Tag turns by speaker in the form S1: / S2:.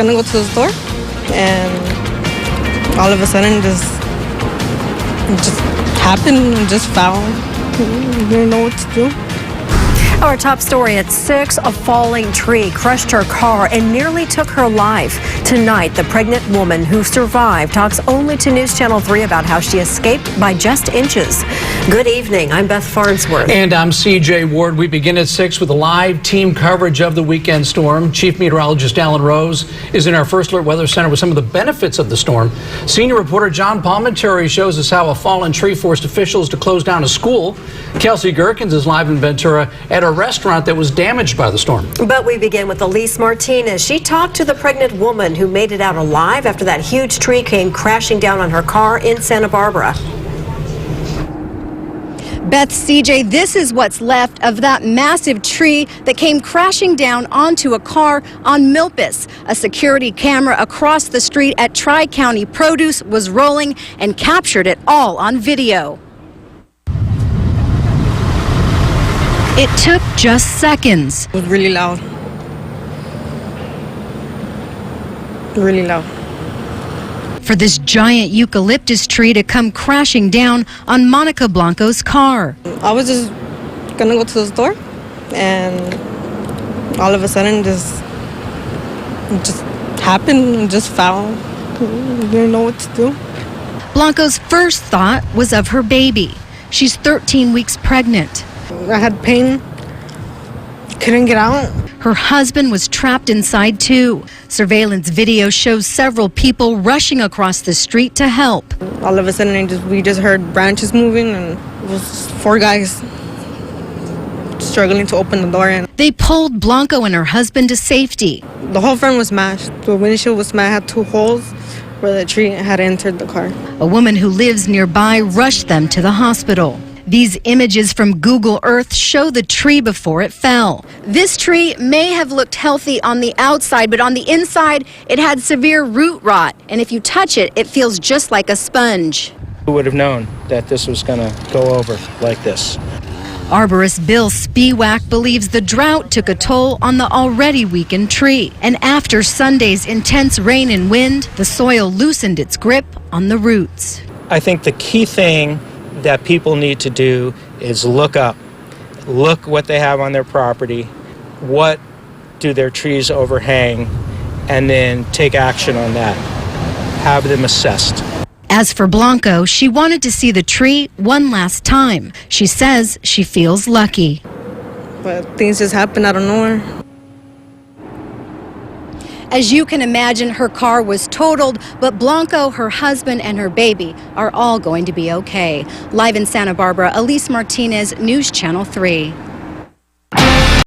S1: gonna go to the store, and all of a sudden it just happened and just fell. Didn't know what to do.
S2: Our top story at 6, a falling tree crushed her car and nearly took her life. Tonight, the pregnant woman who survived talks only to News Channel 3 about how she escaped by just inches. Good evening. I'm Beth Farnsworth.
S3: And I'm CJ Ward. We begin at 6 with a live team coverage of the weekend storm. Chief Meteorologist Alan Rose is in our First Alert Weather Center with some of the benefits of the storm. Senior reporter John Palmentary shows us how a fallen tree forced officials to close down a school. Kelsey Gerkins is live in Ventura at a restaurant that was damaged by the storm.
S2: But we begin with Elise Martinez. She talked to the pregnant woman who made it out alive after that huge tree came crashing down on her car in Santa Barbara.
S4: Beth, CJ, this is what's left of that massive tree that came crashing down onto a car on Milpas. A security camera across the street at Tri-County Produce was rolling and captured it all on video. It took just seconds.
S1: It was really loud. Really loud.
S4: For this giant eucalyptus tree to come crashing down on Monica Blanco's car.
S1: I was just gonna go to the store, and all of a sudden it just happened and just fell. Didn't know what to do.
S4: Blanco's first thought was of her baby. She's 13 weeks pregnant.
S1: I had pain, couldn't get out.
S4: Her husband was trapped inside too. Surveillance video shows several people rushing across the street to help.
S1: All of a sudden we just heard branches moving, and it was 4 guys struggling to open the door. And
S4: they pulled Blanco and her husband to safety.
S1: the whole front was smashed. The windshield was smashed, had 2 holes where the tree had entered the car.
S4: A woman who lives nearby rushed them to the hospital. These images from Google Earth show the tree before it fell. This tree may have looked healthy on the outside, but on the inside, it had severe root rot. And if you touch it, it feels just like a sponge.
S5: Who would have known that this was going to go over like this?
S4: Arborist Bill Spiewak believes the drought took a toll on the already weakened tree. And after Sunday's intense rain and wind, the soil loosened its grip on the roots.
S5: I think the key thing that people need to do is look up, look what they have on their property, what do their trees overhang, and then take action on that. Have them assessed.
S4: As for Blanco, she wanted to see the tree one last time. She says she feels lucky.
S1: But things just happen out of nowhere.
S4: As you can imagine, her car was totaled, but Blanco, her husband, and her baby are all going to be okay. Live in Santa Barbara, Elise Martinez, News Channel 3.